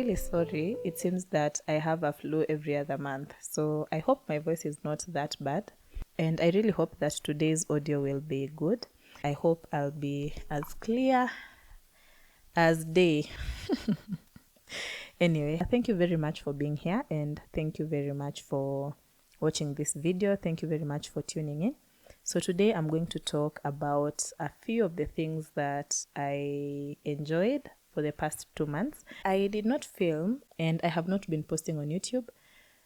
really sorry. It seems that I have a flu every other month, so I hope my voice is not that bad. And I really hope that today's audio will be good. I hope I'll be as clear as day. Anyway, thank you very much for being here, and thank you very much for watching this video. Thank you very much for tuning in. So today I'm going to talk about a few of the things that I enjoyed for the past 2 months. I did not film and I have not been posting on YouTube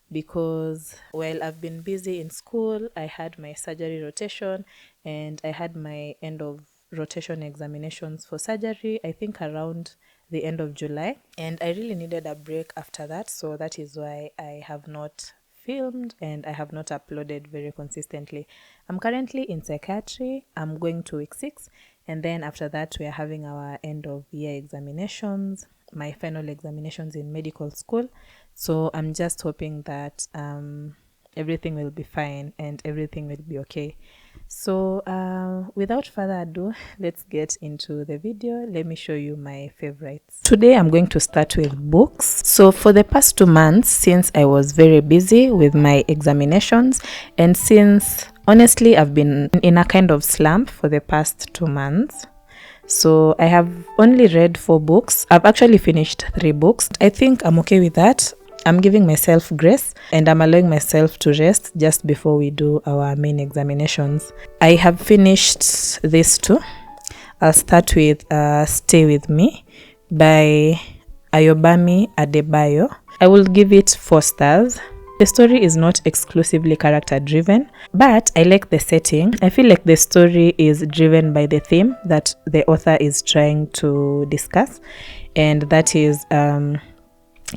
because, well, I've been busy in school. I had my surgery rotation and I had my end of rotation examinations for surgery, I think around the end of July. And I really needed a break after that. So that is why I have not filmed and I have not uploaded very consistently. I'm currently in psychiatry. I'm going to week 6. And then after that, we are having our end of year examinations, my final examinations in medical school. So I'm just hoping that everything will be fine and everything will be okay. So without further ado, let's get into the video. Let me show you my favorites. Today I'm going to start with books. So for the past 2 months, since I was very busy with my examinations, and since honestly I've been in a kind of slump for the past 2 months, so I have only read 4 books. I've actually finished 3 books. I think I'm okay with that. I'm giving myself grace and I'm allowing myself to rest just before we do our main examinations. I have finished these 2. I'll start with Stay With Me by Ayobami Adebayo. I will give it 4 stars. The story is not exclusively character driven, but I like the setting. I feel like the story is driven by the theme that the author is trying to discuss, and that is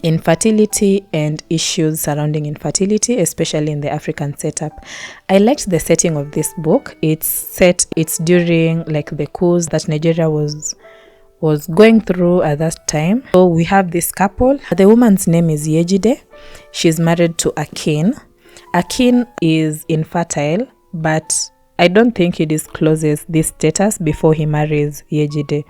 infertility and issues surrounding infertility, especially in the African setup. I liked the setting of this book. It's during like the coups that Nigeria was going through at that time. So we have this couple. The woman's name is Yejide. She's married to Akin. Akin is infertile, but I don't think he discloses this status before he marries Yejide.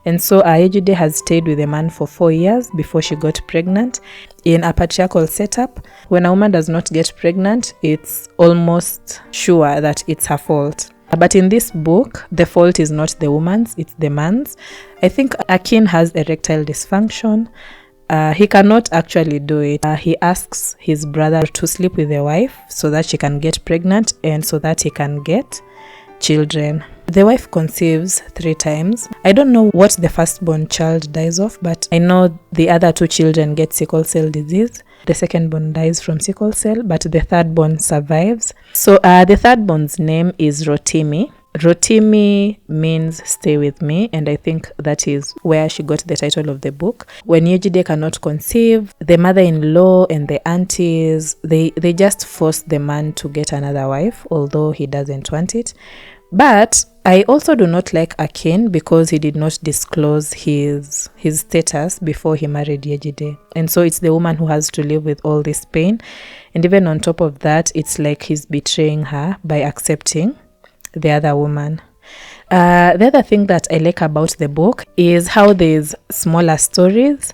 And so Yejide has stayed with a man for 4 years before she got pregnant. In a patriarchal setup, when a woman does not get pregnant, it's almost sure that it's her fault. But in this book, the fault is not the woman's, it's the man's. I think Akin has erectile dysfunction. He cannot actually do it. He asks his brother to sleep with the wife so that she can get pregnant and so that he can get children. The wife conceives 3 times. I don't know what the firstborn child dies of, but I know the other 2 children get sickle cell disease. The secondborn dies from sickle cell, but the thirdborn survives. So the thirdborn's name is Rotimi. Rotimi means stay with me, and I think that is where she got the title of the book. When Yejide cannot conceive, the mother-in-law and the aunties, they just force the man to get another wife, although he doesn't want it. But I also do not like Akin because he did not disclose his status before he married Yejide. And so it's the woman who has to live with all this pain. And even on top of that, it's like he's betraying her by accepting the other woman. The other thing that I like about the book is how there's smaller stories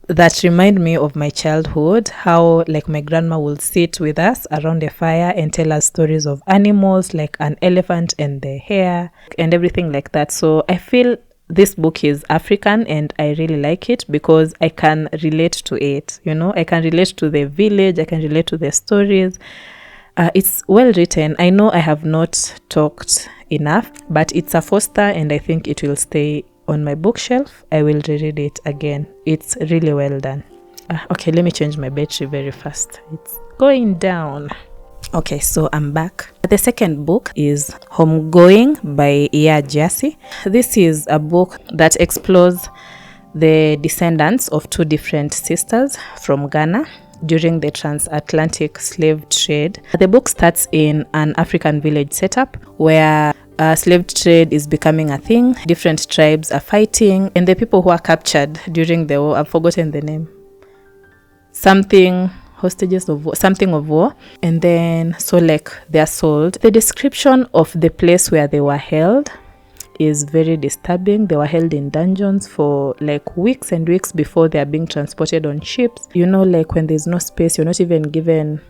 that remind me of my childhood, how like my grandma would sit with us around a fire and tell us stories of animals like an elephant and the hare and everything like that. So I feel this book is African and I really like it because I can relate to it. I can relate to the village, I can relate to the stories. It's well written. I know I have not talked enough, but it's a 4-star and I think it will stay on my bookshelf. I will reread it again. It's really well done. Okay, let me change my battery very fast. It's going down. Okay, so I'm back. The second book is Homegoing by Iya Jasi. This is a book that explores the descendants of 2 different sisters from Ghana during the transatlantic slave trade. The book starts in an African village setup where slave trade is becoming a thing. Different tribes are fighting, and the people who are captured during the war, I've forgotten the name, hostages of war, something of war, and then so like they're sold. The description of the place where they were held is very disturbing. They were held in dungeons for like weeks and weeks before they are being transported on ships. You know, like when there's no space, you're not even given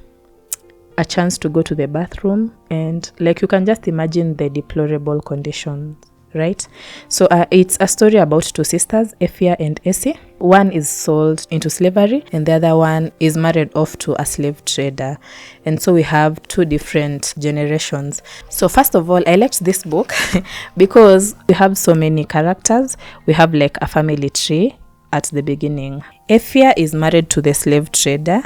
a chance to go to the bathroom, and like you can just imagine the deplorable conditions, right? So it's a story about two sisters, Ephia and Essie. One is sold into slavery and the other one is married off to a slave trader. And so we have two different generations. So first of all, I liked this book because we have so many characters. We have like a family tree at the beginning. Ephia is married to the slave trader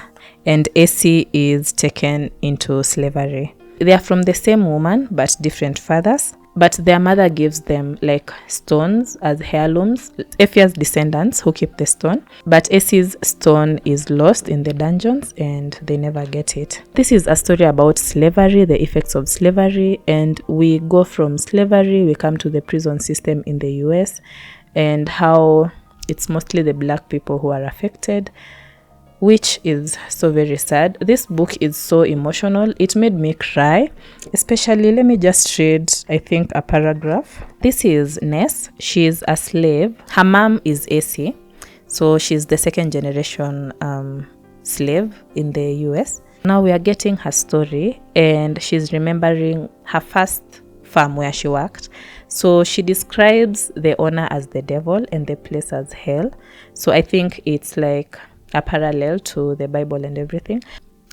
and Essie is taken into slavery. They are from the same woman but different fathers. But their mother gives them like stones as heirlooms. Ephia's descendants who keep the stone. But Essie's stone is lost in the dungeons and they never get it. This is a story about slavery, the effects of slavery. And we go from slavery, we come to the prison system in the US and how it's mostly the black people who are affected, which is so very sad. This book is so emotional. It made me cry, especially, let me just read, I think, a paragraph. This is Ness. She's a slave. Her mom is Essie. So she's the second generation slave in the US. Now we are getting her story and she's remembering her first farm where she worked. So she describes the owner as the devil and the place as hell. So I think it's like a parallel to the Bible and everything.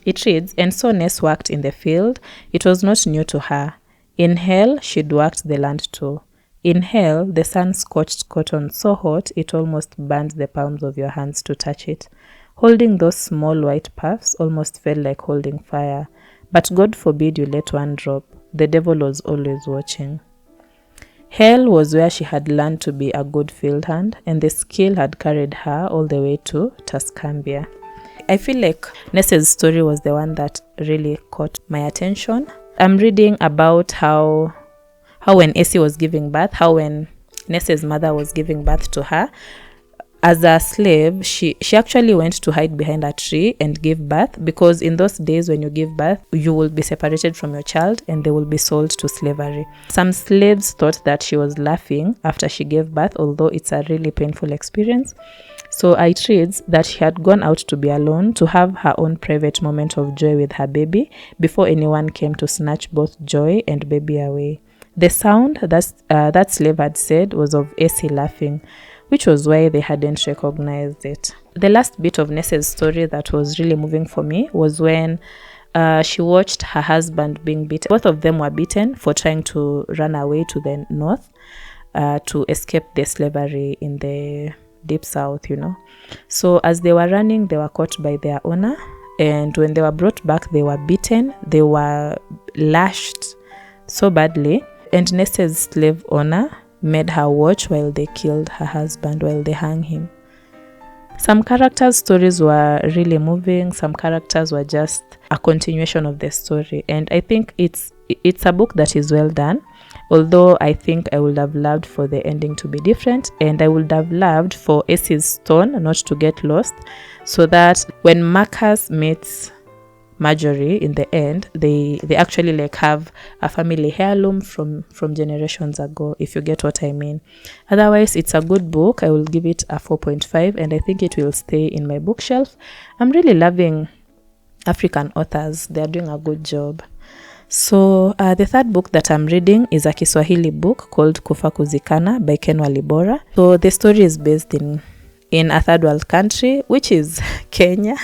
It reads, and so Ness worked in the field. It was not new to her. In hell, she'd worked the land too. In hell, the sun scorched cotton so hot it almost burned the palms of your hands to touch it. Holding those small white puffs almost felt like holding fire. But God forbid you let one drop. The devil was always watching. Hell was where she had learned to be a good field hand, and the skill had carried her all the way to Tuscumbia. I feel like Ness's story was the one that really caught my attention. I'm reading about how when Essie was giving birth, how when Ness's mother was giving birth to her, as a slave, she actually went to hide behind a tree and give birth, because in those days when you give birth, you will be separated from your child and they will be sold to slavery. Some slaves thought that she was laughing after she gave birth, although it's a really painful experience. So it reads that she had gone out to be alone, to have her own private moment of joy with her baby before anyone came to snatch both joy and baby away. The sound that slave had said was of Essie laughing, which was why they hadn't recognized it. The last bit of Ness's story that was really moving for me was when she watched her husband being beaten. Both of them were beaten for trying to run away to the north to escape the slavery in the deep south, you know. So as they were running, they were caught by their owner, and when they were brought back, they were beaten, they were lashed so badly, and Ness's slave owner made her watch while they killed her husband, while they hung him. Some characters' stories were really moving. Some characters were just a continuation of the story. And I think it's a book that is well done. Although I think I would have loved for the ending to be different. And I would have loved for Essie's stone not to get lost. So that when Marcus meets Marjorie in the end, they actually like have a family heirloom from generations ago, if you get what I mean. Otherwise, it's a good book. I will give it a 4.5 and I think it will stay in my bookshelf. I'm really loving African authors. They're doing a good job. So the third book that I'm reading is a Kiswahili book called Kufa Kuzikana by Ken Walibora. So the story is based in a third world country, which is Kenya.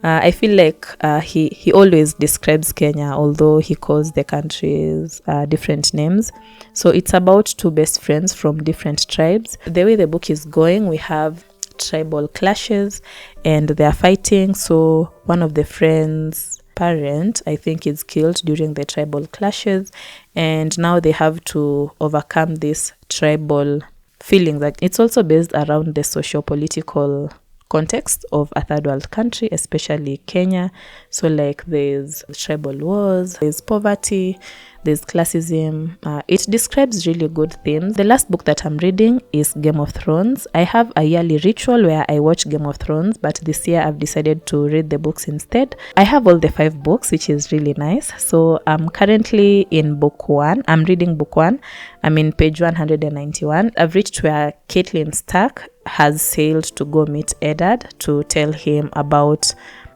I feel like he always describes Kenya, although he calls the countries different names. So it's about two best friends from different tribes. The way the book is going, we have tribal clashes and they're fighting. So one of the friends' parent, I think, is killed during the tribal clashes. And now they have to overcome this tribal feeling. Like it's also based around the socio-political context of a third world country, especially Kenya. So like there's tribal wars, there's poverty, there's classism. It describes really good themes. The last book that I'm reading is Game of Thrones. I have a yearly ritual where I watch Game of Thrones, but this year I've decided to read the books instead. I have all the 5 books, which is really nice. So I'm currently in book 1. I'm reading book 1. I'm in page 191. I've reached where Catelyn Stark has sailed to go meet Eddard to tell him about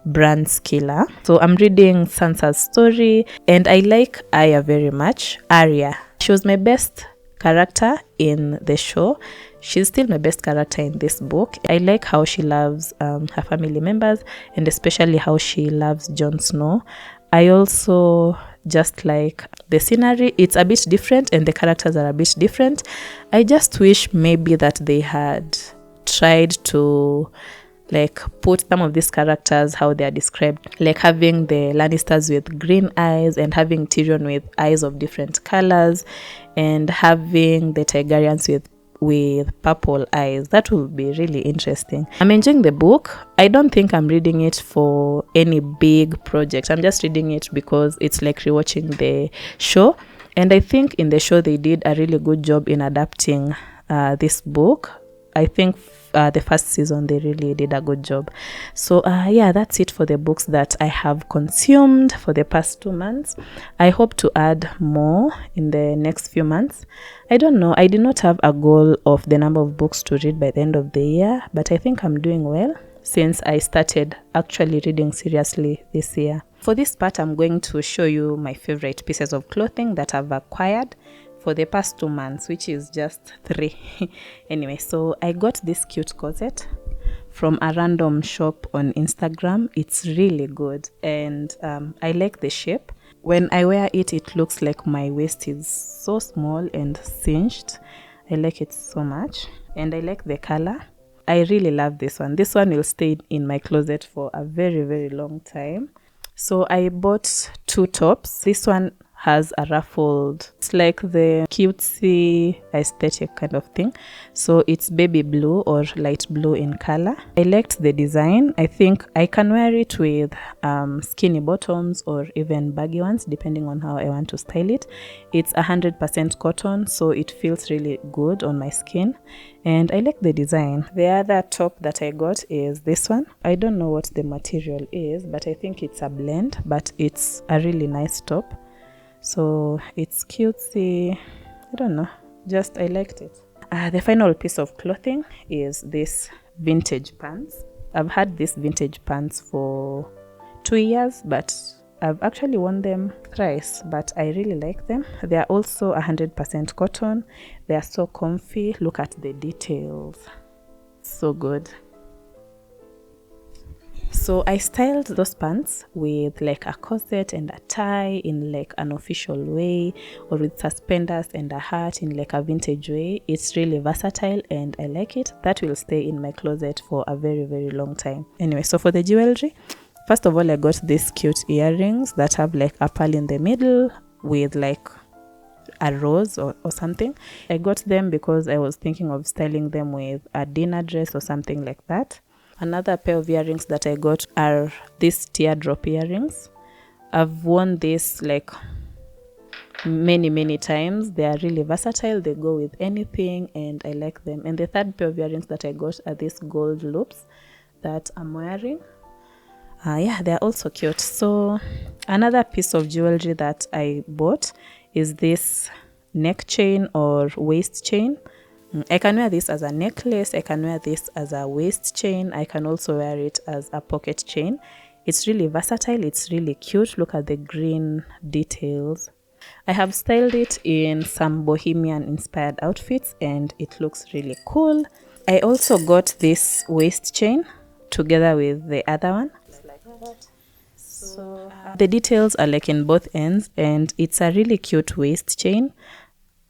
Bran's killer. So I'm reading Sansa's story, and I like Arya very much. Arya, she was my best character in the show. She's still my best character in this book. I like how she loves her family members, and especially how she loves Jon Snow. I also just like the scenery. It's a bit different, and the characters are a bit different. I just wish maybe that they had tried to like put some of these characters how they are described, like having the Lannisters with green eyes and having Tyrion with eyes of different colors and having the Targaryens with purple eyes. That will be really interesting. I'm enjoying the book. I don't think I'm reading it for any big project. I'm just reading it because it's like rewatching the show, and I think in the show they did a really good job in adapting this book. I think the first season they really did a good job. So yeah, that's it for the books that I have consumed for the past 2 months. I hope to add more in the next few months. I don't know, I did not have a goal of the number of books to read by the end of the year, but I think I'm doing well since I started actually reading seriously this year. For this part, I'm going to show you my favorite pieces of clothing that I've acquired for the past 2 months, which is just 3. Anyway, so I got this cute corset from a random shop on Instagram. It's really good, and I like the shape. When I wear it, it looks like my waist is so small and cinched. I like it so much, and I like the color. I really love this one. This one will stay in my closet for a very, very long time. So I bought 2 tops. This one has a ruffled, it's like the cutesy aesthetic kind of thing. So it's baby blue or light blue in color. I liked the design. I think I can wear it with skinny bottoms or even baggy ones, depending on how I want to style it. It's 100% cotton, so it feels really good on my skin, and I like the design. The other top that I got is this one. I don't know what the material is, but I think it's a blend, but it's a really nice top. So it's cutesy. I don't know, just I liked it. The final piece of clothing is this vintage pants. I've had these vintage pants for 2 years, but I've actually worn them thrice, but I really like them. They are also 100% cotton. They are so comfy. Look at the details. So good. So I styled those pants with like a corset and a tie in like an official way, or with suspenders and a hat in like a vintage way. It's really versatile and I like it. That will stay in my closet for a very, very long time. Anyway, so for the jewelry, first of all, I got these cute earrings that have like a pearl in the middle with like a rose or something. I got them because I was thinking of styling them with a dinner dress or something like that. Another pair of earrings that I got are these teardrop earrings. I've worn this like many times. They are really versatile. They go with anything and I like them. And the third pair of earrings that I got are these gold loops that I'm wearing. Yeah, they're also cute. So another piece of jewelry that I bought is this neck chain or waist chain. I can wear this as a necklace. I can wear this as a waist chain. I can also wear it as a pocket chain. It's really versatile. It's really cute. Look at the green details. I have styled it in some bohemian inspired outfits and it looks really cool. I also got this waist chain together with the other one. Like that. So the details are like in both ends, and it's a really cute waist chain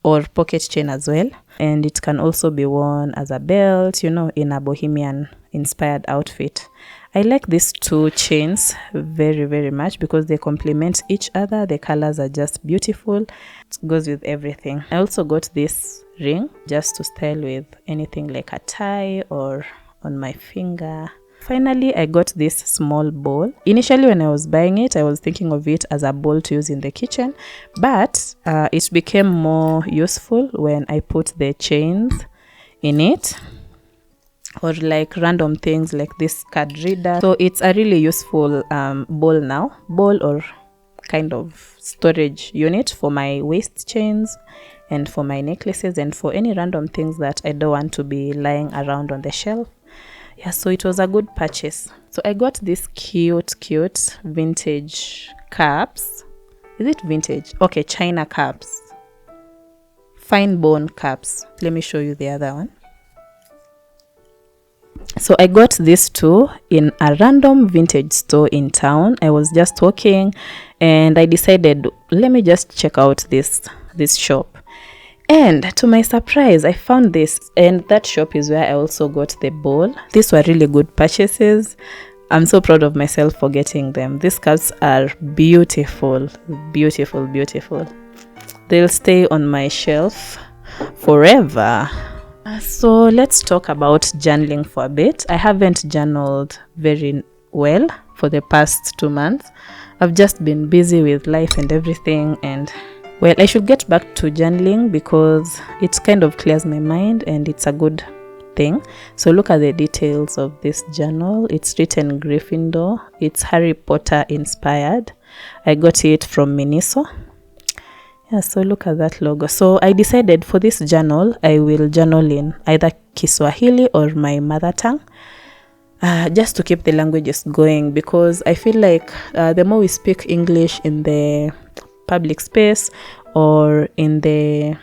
or pocket chain as well, and it can also be worn as a belt, you know, in a bohemian inspired outfit. I like these 2 chains very much because they complement each other. The colors are just beautiful. It goes with everything. I also got this ring just to style with anything like a tie or on my finger. Finally, I got this small bowl. Initially, when I was buying it, I was thinking of it as a bowl to use in the kitchen, but it became more useful when I put the chains in it, or like random things like this card reader. So it's a really useful bowl now, bowl or kind of storage unit for my waist chains and for my necklaces and for any random things that I don't want to be lying around on the shelf. Yeah, so it was a good purchase. So I got these cute vintage cups. Is it vintage? Okay, China cups. Fine bone cups. Let me show you the other one. So I got these two in a random vintage store in town. I was just walking and I decided, let me just check out this shop. And to my surprise, I found this, and that shop is where I also got the bowl. These were really good purchases. I'm so proud of myself for getting them. These cups are beautiful. They'll stay on my shelf forever. So let's talk about journaling for a bit. I haven't journaled very well for the past 2 months. I've just been busy with life and everything, and well, I should get back to journaling because it kind of clears my mind and it's a good thing. So look at the details of this journal. It's written Gryffindor. It's Harry Potter inspired. I got it from Miniso. Yeah, so look at that logo. So I decided for this journal, I will journal in either Kiswahili or my mother tongue. Just to keep the languages going, because I feel like the more we speak English in the public space or in the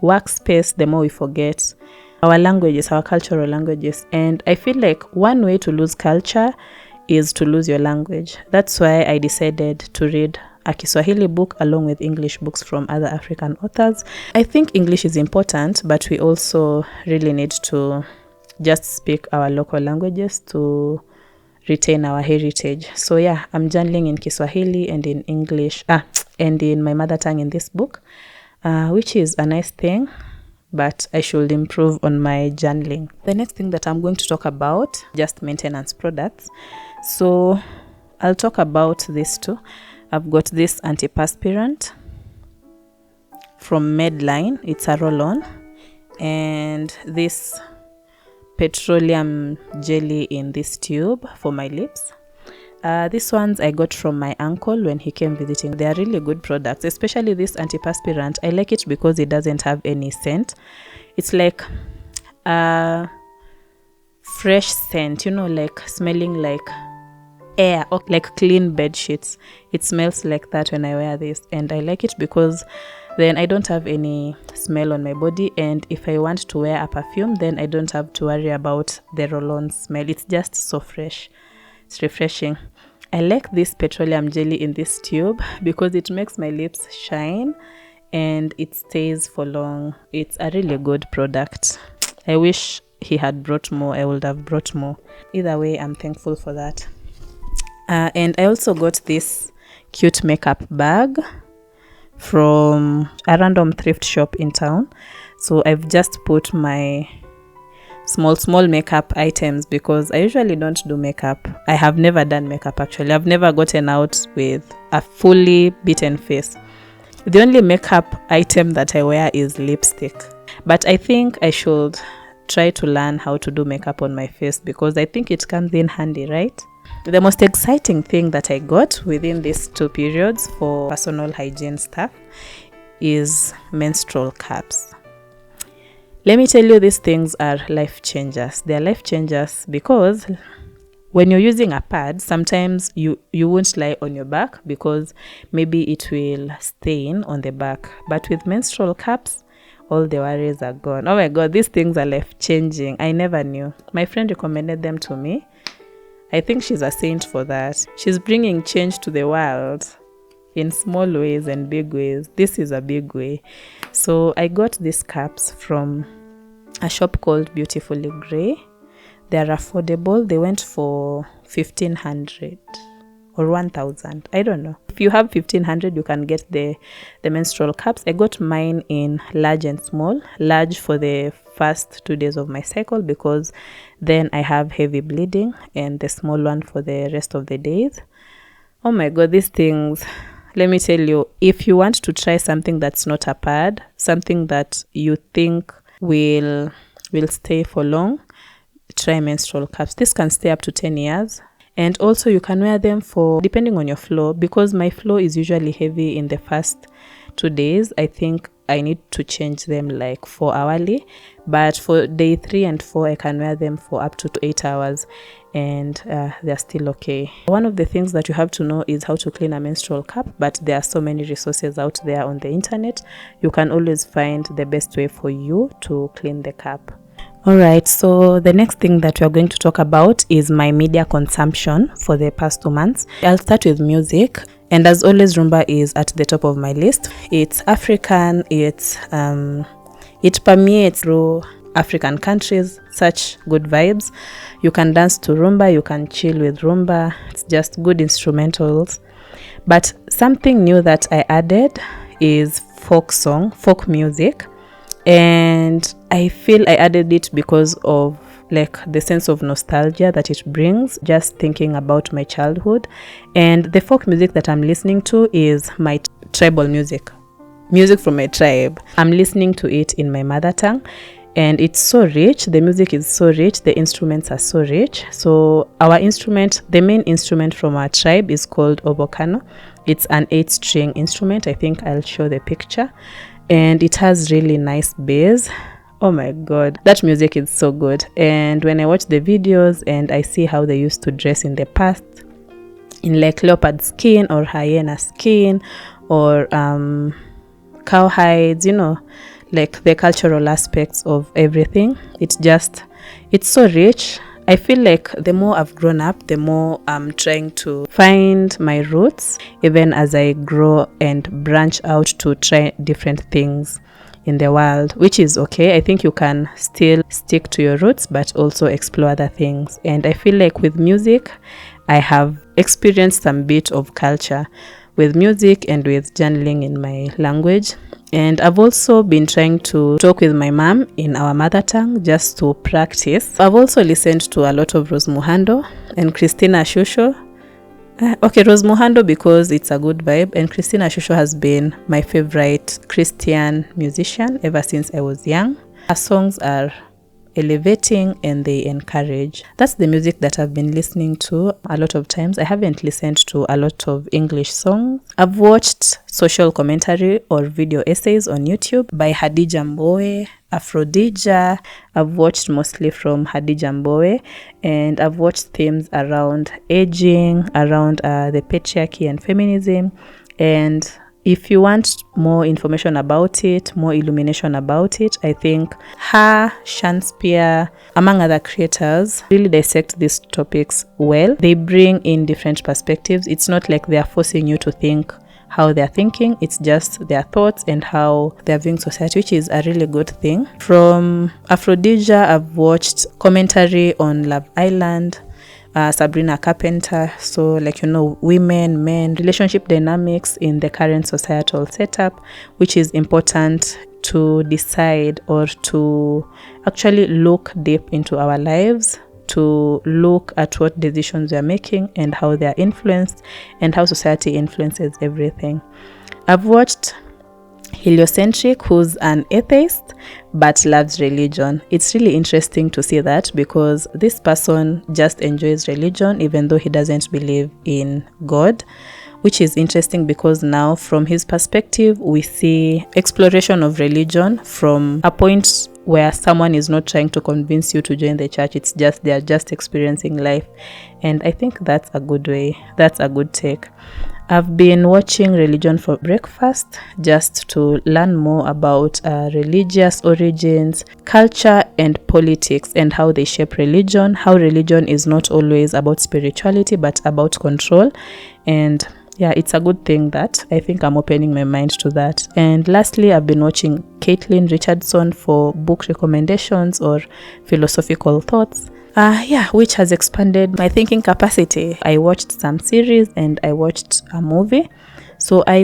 workspace, the more we forget our languages, our cultural languages. And I feel like one way to lose culture is to lose your language. That's why I decided to read a Kiswahili book along with English books from other African authors. I think English is important, but we also really need to just speak our local languages to retain our heritage. So yeah, I'm journaling in Kiswahili and in English and in my mother tongue in this book, which is a nice thing, but I should improve on my journaling. The next thing that I'm going to talk about, just maintenance products. So I'll talk about this too. I've got this antiperspirant from Medline. It's a roll-on, and this petroleum jelly in this tube for my lips. These ones I got from my uncle when he came visiting. They are really good products, especially this antiperspirant. I like it because it doesn't have any scent. It's like a fresh scent, you know, like smelling like air or like clean bed sheets. It smells like that when I wear this, and I like it because then I don't have any smell on my body, and if I want to wear a perfume, then I don't have to worry about the roll-on smell. It's just so fresh. It's refreshing. I like this petroleum jelly in this tube because it makes my lips shine and it stays for long. It's a really good product. I wish he had brought more. I would have brought more. Either way, I'm thankful for that. And I also got this cute makeup bag from a random thrift shop in town. So I've just put my small makeup items because I usually don't do makeup. I have never done makeup actually. I've never gotten out with a fully beaten face. The only makeup item that I wear is lipstick. But I think I should try to learn how to do makeup on my face because I think it comes in handy, right? The most exciting thing that I got within these 2 periods for personal hygiene stuff is menstrual cups. Let me tell you, these things are life changers. They are life changers because when you're using a pad, sometimes you won't lie on your back because maybe it will stain on the back. But with menstrual cups, all the worries are gone. Oh my God, these things are life changing. I never knew. My friend recommended them to me. I think she's a saint for that. She's bringing change to the world in small ways and big ways. This is a big way. So I got these cups from a shop called Beautifully Grey. They're affordable. They went for 1,500. or 1,000. I don't know. If you have 1,500, you can get the menstrual cups. I got mine in large and small. Large for the first 2 days of my cycle, because then I have heavy bleeding, and the small one for the rest of the days. Oh my god, these things, let me tell you, if you want to try something that's not a pad, something that you think will stay for long, try menstrual cups. This can stay up to 10 years. And also you can wear them for, depending on your flow, because my flow is usually heavy in the first 2 days. I think I need to change them like 4 hourly, but for day 3 and 4 I can wear them for up to 8 hours, and they're still okay. One of the things that you have to know is how to clean a menstrual cup, but there are so many resources out there on the internet. You can always find the best way for you to clean the cup. Alright, so the next thing that we are going to talk about is my media consumption for the past 2 months. I'll start with music, and as always, Rumba is at the top of my list. It's African, it permeates through African countries, such good vibes. You can dance to Rumba, you can chill with Rumba. It's just good instrumentals. But something new that I added is folk music. And I feel I added it because of like the sense of nostalgia that it brings, just thinking about my childhood. And the folk music that I'm listening to is my tribal music from my tribe. I'm listening to it in my mother tongue, and it's so rich. The music is so rich, the instruments are so rich. So our instrument, the main instrument from our tribe, is called obokano. It's an 8-string instrument. I think I'll show the picture. And it has really nice bass. Oh my god, that music is so good. And when I watch the videos and I see how they used to dress in the past, in like leopard skin or hyena skin or cow hides, you know, like the cultural aspects of everything, it's so rich. I feel like the more I've grown up, the more I'm trying to find my roots, even as I grow and branch out to try different things in the world, which is okay. I think you can still stick to your roots, but also explore other things. And I feel like with music, I have experienced some bit of culture with music and with journaling in my language. And I've also been trying to talk with my mom in our mother tongue just to practice. I've also listened to a lot of Rose Muhando and Christina Shusho. Rose Muhando because it's a good vibe, and Christina Shusho has been my favorite Christian musician ever since I was young. Her songs are elevating and they encourage. That's the music that I've been listening to a lot of times. I haven't listened to a lot of English songs. I've watched social commentary or video essays on YouTube by Hadija Mbowe, Aphrodija. I've watched mostly from Hadija Mbowe, and I've watched themes around aging, around the patriarchy and feminism. And if you want more information about it, more illumination about it, I think her, Shanspia, among other creators, really dissect these topics well. They bring in different perspectives. It's not like they're forcing you to think how they're thinking. It's just their thoughts and how they're viewing society, which is a really good thing. From Aphrodisia, I've watched commentary on Love Island, Sabrina Carpenter, so like, you know, women, men, relationship dynamics in the current societal setup, which is important to decide or to actually look deep into our lives, to look at what decisions we are making and how they are influenced and how society influences everything. I've watched Heliocentric, who's an atheist but loves religion. It's really interesting to see that, because this person just enjoys religion even though he doesn't believe in God, which is interesting because now from his perspective we see exploration of religion from a point where someone is not trying to convince you to join the church. It's just they're just experiencing life, and I think that's a good way. That's a good take. I've been watching Religion for Breakfast just to learn more about religious origins, culture and politics, and how they shape religion, how religion is not always about spirituality but about control. And yeah, it's a good thing that I think I'm opening my mind to that. And lastly, I've been watching Caitlin Richardson for book recommendations or philosophical thoughts. Yeah, which has expanded my thinking capacity. I watched some series and I watched a movie. So I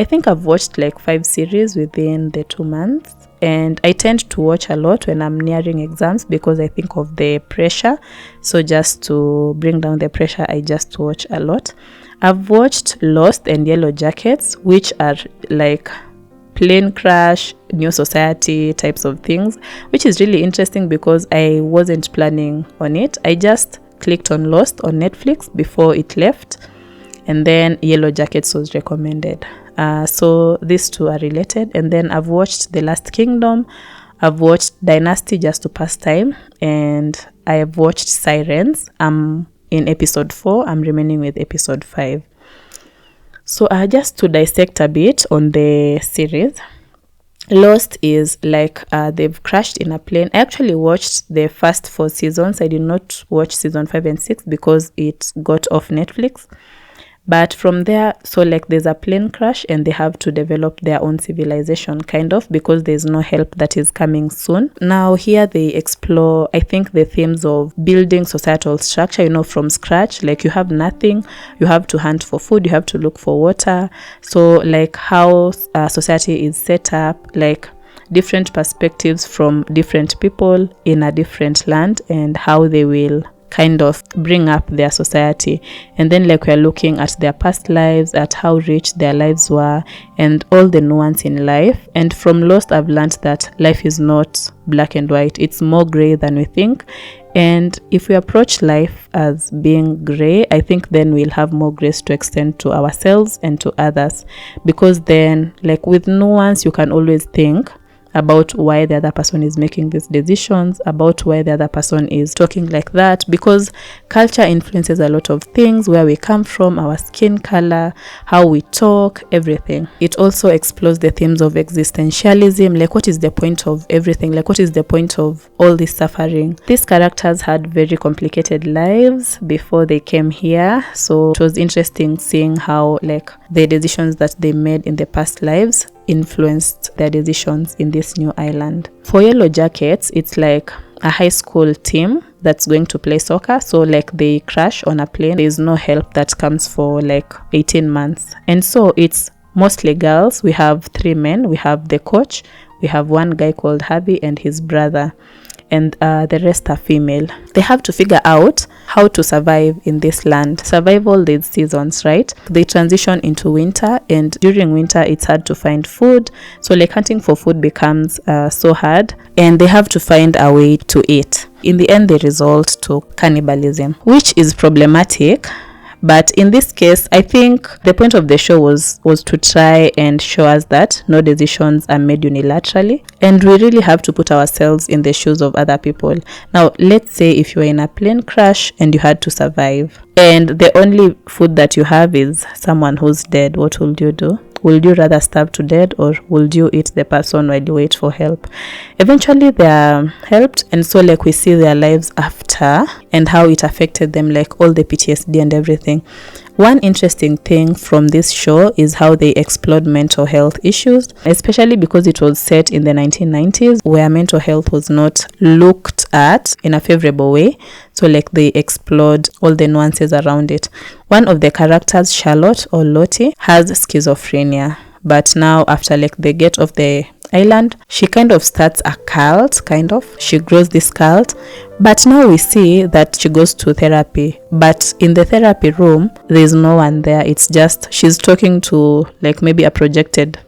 think I've watched like 5 series within the 2 months. And I tend to watch a lot when I'm nearing exams because I think of the pressure. So just to bring down the pressure, I just watch a lot. I've watched Lost and Yellow Jackets, which are like plane crash, new society types of things, which is really interesting because I wasn't planning on it. I just clicked on Lost on Netflix before it left, and then Yellow Jackets was recommended. So these two are related. And then I've watched The Last Kingdom, I've watched Dynasty just to pass time, and I have watched Sirens. I'm in episode 4, I'm remaining with episode 5. So just to dissect a bit on the series, Lost is like they've crashed in a plane. I actually watched the first 4 seasons. I did not watch season 5 and 6 because it got off Netflix. But from there, so like there's a plane crash and they have to develop their own civilization kind of, because there's no help that is coming soon. Now here they explore, I think, the themes of building societal structure, from scratch. Like you have nothing, you have to hunt for food, you have to look for water. So like how society is set up, like different perspectives from different people in a different land and how they will kind of bring up their society. And then like we're looking at their past lives, at how rich their lives were, and all the nuance in life. And from Lost, I've learned that life is not black and white. It's more gray than we think. And if we approach life as being gray, I think then we'll have more grace to extend to ourselves and to others, because then like with nuance, you can always think about why the other person is making these decisions, about why the other person is talking like that, because culture influences a lot of things, where we come from, our skin color, how we talk, everything. It also explores the themes of existentialism, like what is the point of everything, like what is the point of all this suffering. These characters had very complicated lives before they came here, so it was interesting seeing how like the decisions that they made in the past lives influenced their decisions in this new island. For Yellow Jackets, it's like a high school team that's going to play soccer. So like they crash on a plane. There's no help that comes for like 18 months. And so it's mostly girls. We have 3 men. We have the coach. We have one guy called Harvey and his brother. And the rest are female. They have to figure out how to survive in this land. Survival, there's seasons, right? They transition into winter, and during winter it's hard to find food. So like hunting for food becomes so hard, and they have to find a way to eat. In the end, they resort to cannibalism, which is problematic. But in this case, I think the point of the show was to try and show us that no decisions are made unilaterally, and we really have to put ourselves in the shoes of other people. Now, let's say if you were in a plane crash and you had to survive, and the only food that you have is someone who's dead, what would you do? Would you rather starve to death, or would you eat the person while you wait for help? Eventually they are helped, and so like we see their lives after and how it affected them, like all the PTSD and everything. One interesting thing from this show is how they explored mental health issues, especially because it was set in the 1990s, where mental health was not looked at in a favorable way. So like they explored all the nuances around it. One of the characters, Charlotte or Lottie, has schizophrenia. But now after like they get off the island, she kind of starts a cult, she grows this cult. But now we see that she goes to therapy, but in the therapy room there's no one there. It's just she's talking to like maybe a projected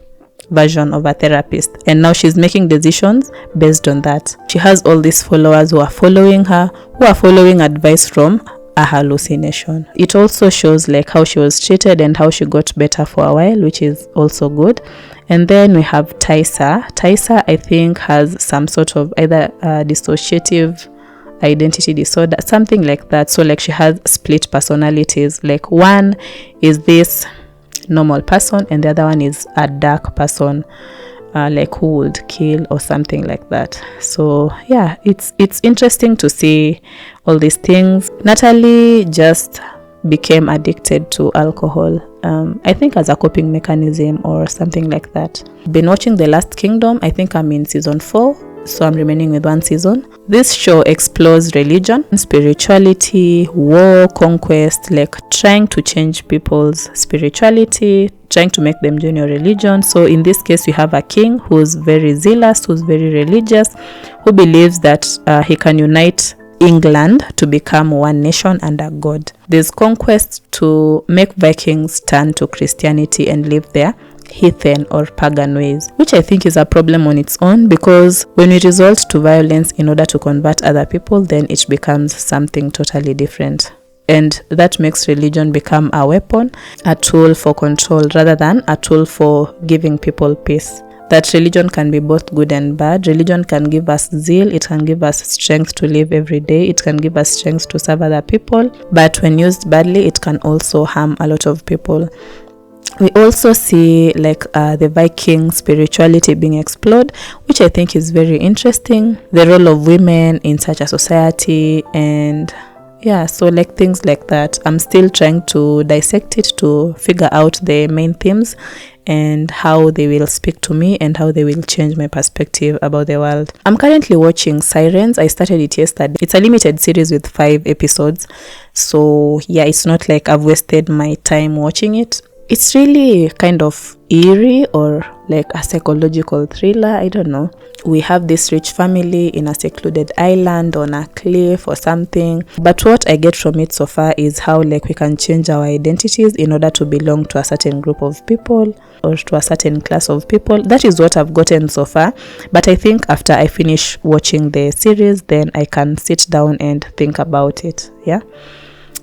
version of a therapist, and now she's making decisions based on that. She has all these followers who are following her, who are following advice from a hallucination. It also shows like how she was treated and how she got better for a while, which is also good. And then we have Tysa. Tysa, I think, has some sort of either dissociative identity disorder, something like that. So like she has split personalities. Like one is this normal person and the other one is a dark person, like who would kill or something like that. So yeah, it's interesting to see all these things. Natalie just became addicted to alcohol, I think as a coping mechanism or something like that. Been watching The Last Kingdom. I think I'm in season 4 so I'm remaining with one season. This show explores religion, spirituality, war, conquest, like trying to change people's spirituality, trying to make them join your religion. So in this case, we have a king who's very zealous, who's very religious, who believes that he can unite England to become one nation under God. There's conquest to make Vikings turn to Christianity and live their heathen or pagan ways, which I think is a problem on its own, because when we resort to violence in order to convert other people, then it becomes something totally different. And that makes religion become a weapon, a tool for control rather than a tool for giving people peace. That religion can be both good and bad. Religion can give us zeal, it can give us strength to live every day, it can give us strength to serve other people, but when used badly, it can also harm a lot of people. We also see like the Viking spirituality being explored, which I think is very interesting. The role of women in such a society, and yeah, so like things like that. I'm still trying to dissect it to figure out the main themes and how they will speak to me and how they will change my perspective about the world. I'm currently watching Sirens. I started it yesterday. It's a limited series with 5 episodes. So yeah, it's not like I've wasted my time watching it. It's really kind of eerie or like a psychological thriller. I don't know. We have this rich family in a secluded island on a cliff or something. But what I get from it so far is how like we can change our identities in order to belong to a certain group of people or to a certain class of people. That is what I've gotten so far. But I think after I finish watching the series, then I can sit down and think about it. Yeah.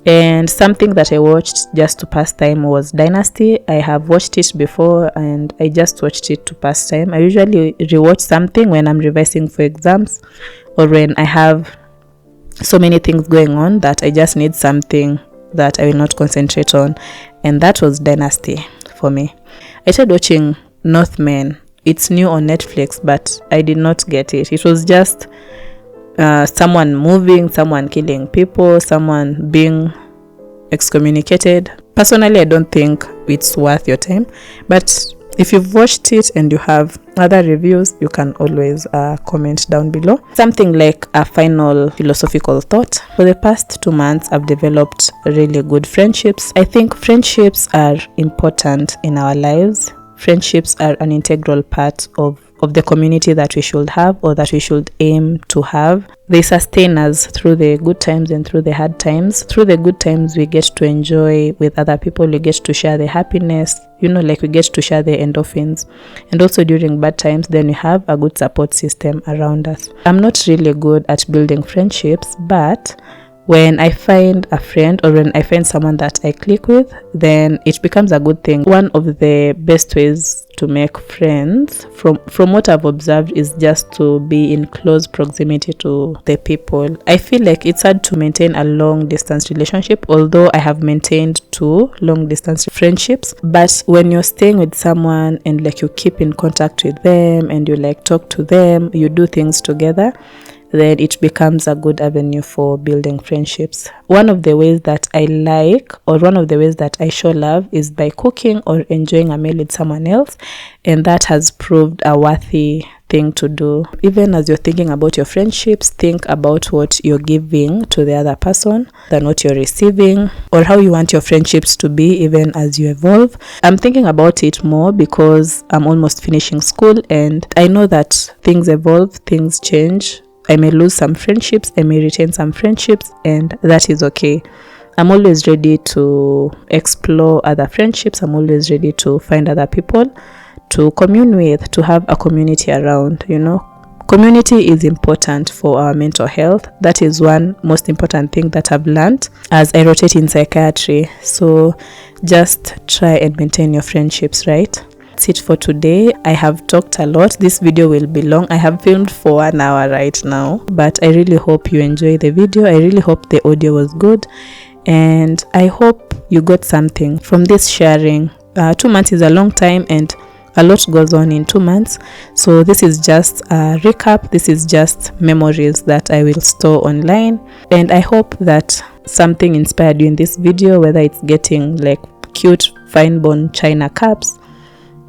And something that I watched just to pass time was Dynasty. I have watched it before and I just watched it to pass time. I usually rewatch something when I'm revising for exams or when I have so many things going on that I just need something that I will not concentrate on. And that was Dynasty for me. I started watching Northmen. It's new on Netflix, but I did not get it. It was just someone moving, someone killing people, someone being excommunicated. Personally, I don't think it's worth your time, but if you've watched it and you have other reviews, you can always comment down below. Something like a final philosophical thought. For the past 2 months, I've developed really good friendships. I think friendships are important in our lives. Friendships are an integral part of the community that we should have or that we should aim to have. They sustain us through the good times and through the hard times. Through the good times, we get to enjoy with other people. We get to share the happiness, like we get to share the endorphins. And also during bad times, then we have a good support system around us. I'm not really good at building friendships, but when I find a friend or when I find someone that I click with, then it becomes a good thing. One of the best ways to make friends, from what I've observed, is just to be in close proximity to the people. I feel like it's hard to maintain a long distance relationship, although I have maintained 2 long distance friendships. But when you're staying with someone and like you keep in contact with them and you like talk to them, you do things together, then it becomes a good avenue for building friendships. One of the ways that I like, or one of the ways that I show love, is by cooking or enjoying a meal with someone else, and that has proved a worthy thing to do. Even as you're thinking about your friendships, think about what you're giving to the other person than what you're receiving, or how you want your friendships to be even as you evolve. I'm thinking about it more because I'm almost finishing school and I know that things evolve, things change. I may lose some friendships, I may retain some friendships, and that is okay. I'm always ready to explore other friendships. I'm always ready to find other people to commune with, to have a community around, Community is important for our mental health. That is one most important thing that I've learned as I rotate in psychiatry. So just try and maintain your friendships, right? That's it for today. I have talked a lot. This video will be long. I have filmed for 1 hour right now, but I really hope you enjoy the video. I really hope the audio was good, and I hope you got something from this sharing. 2 months is a long time and a lot goes on in 2 months, so this is just a recap. This is just memories that I will store online, and I hope that something inspired you in this video, whether it's getting like cute fine bone china cups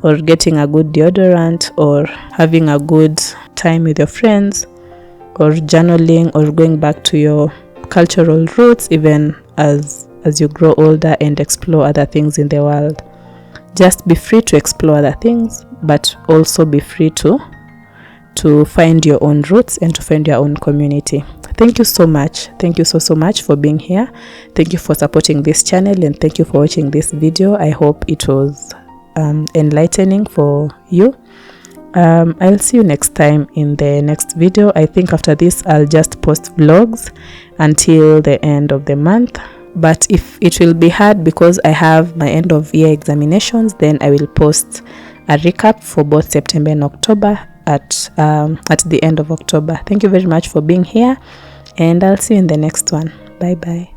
or getting a good deodorant, or having a good time with your friends, or journaling, or going back to your cultural roots, even as you grow older and explore other things in the world. Just be free to explore other things, but also be free to find your own roots and to find your own community. Thank you so much. Thank you so much for being here. Thank you for supporting this channel, and thank you for watching this video. I hope it was enlightening for you. I'll see you next time in the next video. I think after this I'll just post vlogs until the end of the month, but if it will be hard because I have my end of year examinations, then I will post a recap for both September and October at the end of October. Thank you very much for being here, and I'll see you in the next one. Bye bye.